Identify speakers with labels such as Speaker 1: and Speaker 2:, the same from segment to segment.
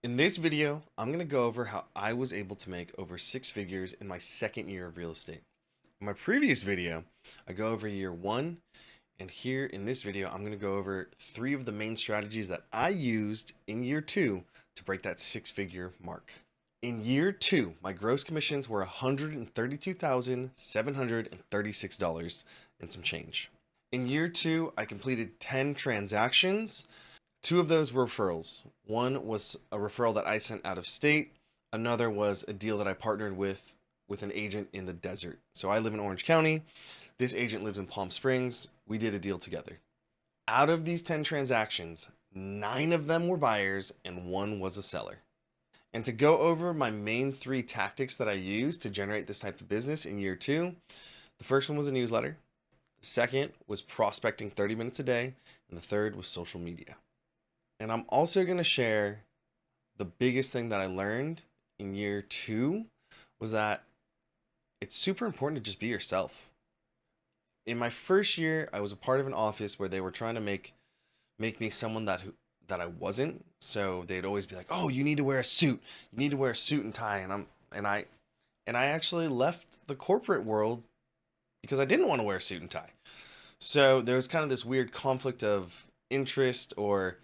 Speaker 1: In this video, I'm going to go over how I was able to make over six figures in my second year of real estate. In my previous video, I go over year one, and here in this video, I'm going to go over three of the main strategies that I used in year two to break that six-figure mark. In year two, my gross commissions were $132,736 and some change. In year two, I completed 10 transactions. Two of those were referrals. One was a referral that I sent out of state. Another was a deal that I partnered with an agent in the desert. So I live in Orange County. This agent lives in Palm Springs. We did a deal together. Out of these 10 transactions, 9 of them were buyers and 1 was a seller. And to go over my main 3 tactics that I used to generate this type of business in year two, the first one was a newsletter. The second was prospecting 30 minutes a day. And the third was social media. And I'm also going to share the biggest thing that I learned in year two was that it's super important to just be yourself. In my first year, I was a part of an office where they were trying to make me someone that I wasn't. So they'd always be like, "Oh, you need to wear a suit. You need to wear a suit and tie." And I actually left the corporate world because I didn't want to wear a suit and tie. So there was kind of this weird conflict of interest, or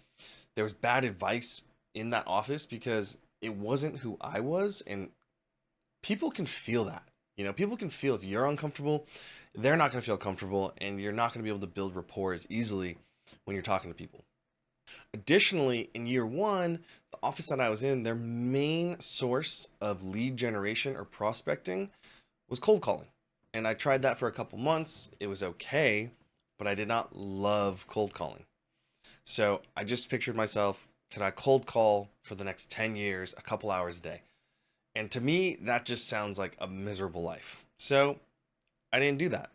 Speaker 1: there was bad advice in that office because it wasn't who I was. And people can feel that. People can feel if you're uncomfortable, they're not going to feel comfortable, and you're not going to be able to build rapport as easily when you're talking to people. Additionally, in year one, the office that I was in, their main source of lead generation or prospecting was cold calling. And I tried that for a couple months. It was okay, but I did not love cold calling. So I just pictured myself, could I cold call for the next 10 years, a couple hours a day? And to me, that just sounds like a miserable life. So I didn't do that.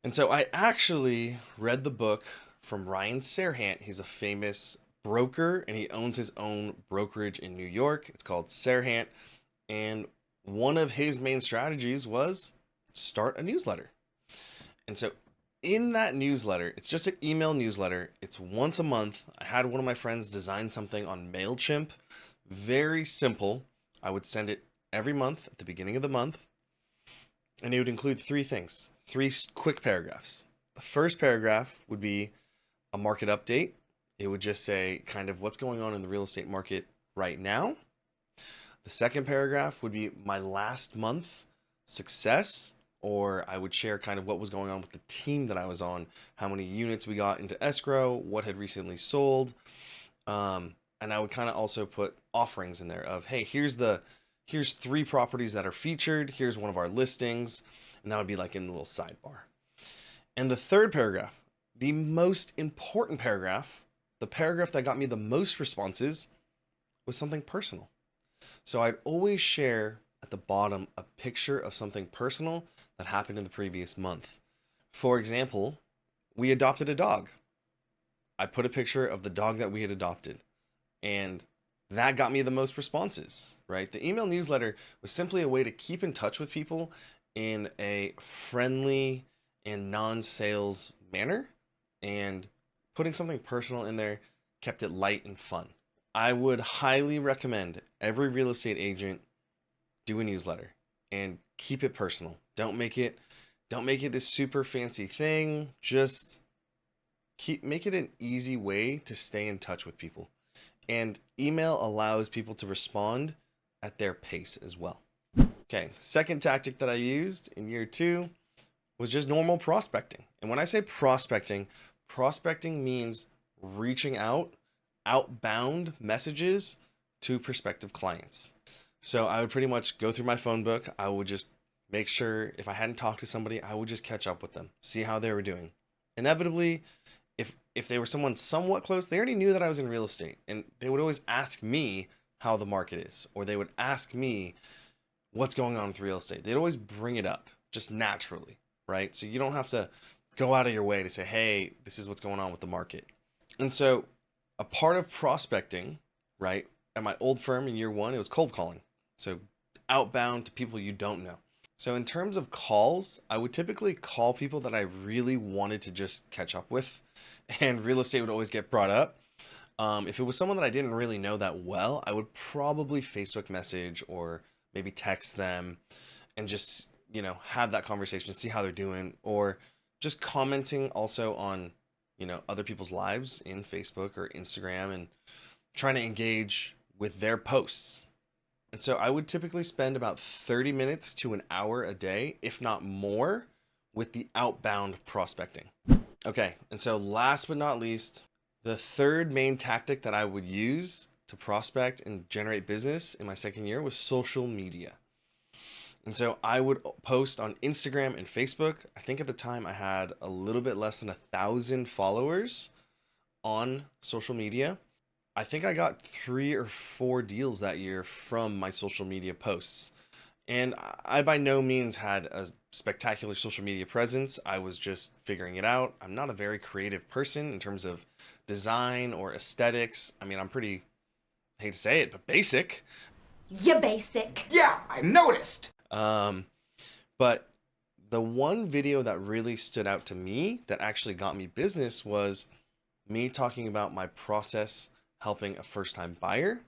Speaker 1: And so I actually read the book from Ryan Serhant. He's a famous broker and he owns his own brokerage in New York. It's called Serhant. And one of his main strategies was start a newsletter. And so in that newsletter, it's just an email newsletter. It's once a month. I had one of my friends design something on MailChimp. Very simple. I would send it every month at the beginning of the month. And it would include 3 things, 3 quick paragraphs. The first paragraph would be a market update. It would just say kind of what's going on in the real estate market right now. The second paragraph would be my last month success, or I would share kind of what was going on with the team that I was on, how many units we got into escrow, what had recently sold. And I would kind of also put offerings in there of, hey, here's 3 properties that are featured. Here's one of our listings. And that would be like in the little sidebar. And the third paragraph, the most important paragraph, the paragraph that got me the most responses, was something personal. So I'd always share at the bottom a picture of something personal that happened in the previous month. For example, we adopted a dog. I put a picture of the dog that we had adopted, and that got me the most responses, right? The email newsletter was simply a way to keep in touch with people in a friendly and non-sales manner, and putting something personal in there kept it light and fun. I would highly recommend every real estate agent do a newsletter and keep it personal. Don't make it this super fancy thing. Just make it an easy way to stay in touch with people. And email allows people to respond at their pace as well. Okay, second tactic that I used in year two was just normal prospecting. And when I say prospecting means reaching out, outbound messages to prospective clients. So I would pretty much go through my phone book. I would just make sure if I hadn't talked to somebody, I would just catch up with them, see how they were doing. Inevitably, if they were someone somewhat close, they already knew that I was in real estate, and they would always ask me how the market is, or they would ask me what's going on with real estate. They'd always bring it up just naturally, right? So you don't have to go out of your way to say, hey, this is what's going on with the market. And so a part of prospecting, right, at my old firm in year one, it was cold calling. So outbound to people you don't know. So in terms of calls, I would typically call people that I really wanted to just catch up with, and real estate would always get brought up. If it was someone that I didn't really know that well, I would probably Facebook message or maybe text them and just, have that conversation, see how they're doing, or just commenting also on, other people's lives in Facebook or Instagram and trying to engage with their posts. And so I would typically spend about 30 minutes to an hour a day, if not more, with the outbound prospecting. Okay, and so last but not least, the third main tactic that I would use to prospect and generate business in my second year was social media. And so I would post on Instagram and Facebook. I think at the time I had a little bit less than 1,000 followers on social media. I think I got 3 or 4 deals that year from my social media posts. And I by no means had a spectacular social media presence. I was just figuring it out. I'm not a very creative person in terms of design or aesthetics. I mean, I'm pretty, I hate to say it, but basic.
Speaker 2: You're basic.
Speaker 3: Yeah, I noticed.
Speaker 1: But the one video that really stood out to me that actually got me business was me talking about my process helping a first-time buyer.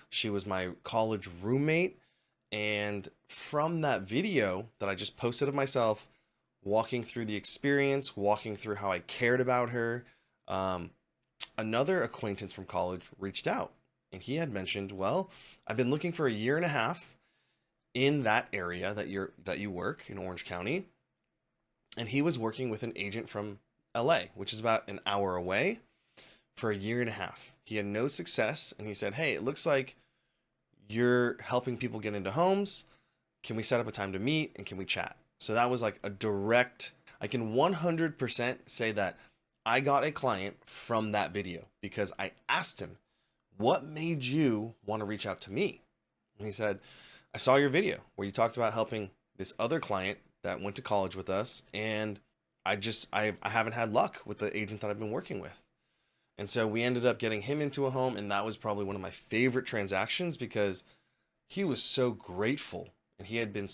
Speaker 1: She was my college roommate. And from that video that I just posted of myself, walking through the experience, walking through how I cared about her, another acquaintance from college reached out and he had mentioned, well, I've been looking for a year and a half in that area that you work in Orange County. And he was working with an agent from LA, which is about an hour away, for a year and a half. He had no success. And he said, hey, it looks like you're helping people get into homes. Can we set up a time to meet and can we chat? So that was like a direct, I can 100% say that I got a client from that video because I asked him, what made you want to reach out to me? And he said, I saw your video where you talked about helping this other client that went to college with us. And I haven't had luck with the agent that I've been working with. And so we ended up getting him into a home. And that was probably one of my favorite transactions because he was so grateful. And he had been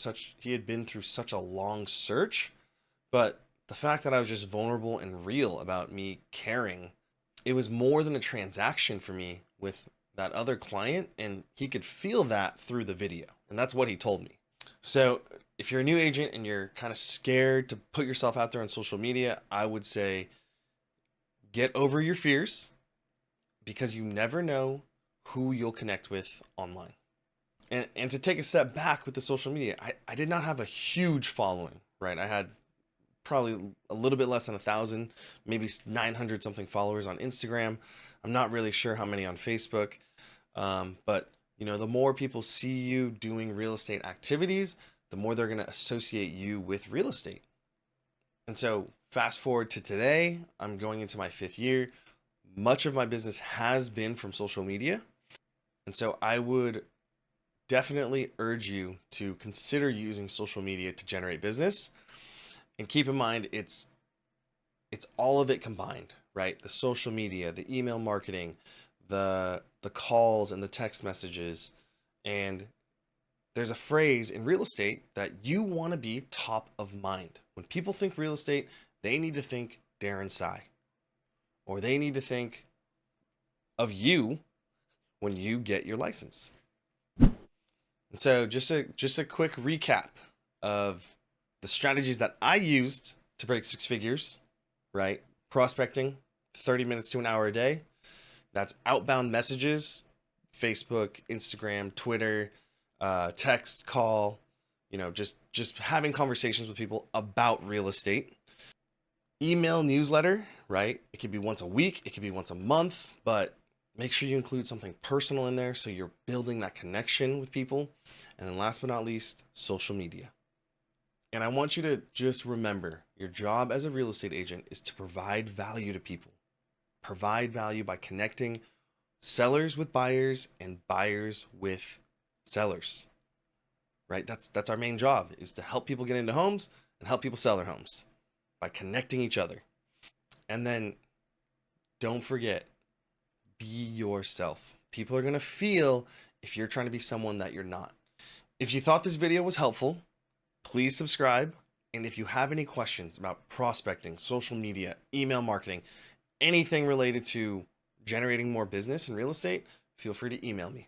Speaker 1: through such a long search. But the fact that I was just vulnerable and real about me caring, it was more than a transaction for me with that other client. And he could feel that through the video. And that's what he told me. So if you're a new agent and you're kind of scared to put yourself out there on social media, I would say get over your fears because you never know who you'll connect with online. And to take a step back with the social media, I did not have a huge following, right? I had probably a little bit less than 1,000, maybe 900 something followers on Instagram. I'm not really sure how many on Facebook. But the more people see you doing real estate activities, the more they're going to associate you with real estate. And so fast forward to today, I'm going into my 5th year. Much of my business has been from social media. And so I would definitely urge you to consider using social media to generate business. And keep in mind, it's all of it combined, right? The social media, the email marketing, the calls and the text messages. And there's a phrase in real estate that you want to be top of mind. When people think real estate, they need to think Darren Tsai, or they need to think of you when you get your license. And so just a quick recap of the strategies that I used to break 6 figures, right? Prospecting, 30 minutes to an hour a day. That's outbound messages, Facebook, Instagram, Twitter, text, call, just having conversations with people about real estate. Email newsletter, right? It could be once a week, it could be once a month, but make sure you include something personal in there so you're building that connection with people. And then last but not least, social media. And I want you to just remember, your job as a real estate agent is to provide value to people. Provide value by connecting sellers with buyers and buyers with sellers, right? That's our main job, is to help people get into homes and help people sell their homes by connecting each other. And then don't forget, be yourself. People are going to feel if you're trying to be someone that you're not. If you thought this video was helpful, please subscribe. And if you have any questions about prospecting, social media, email marketing, anything related to generating more business in real estate, feel free to email me.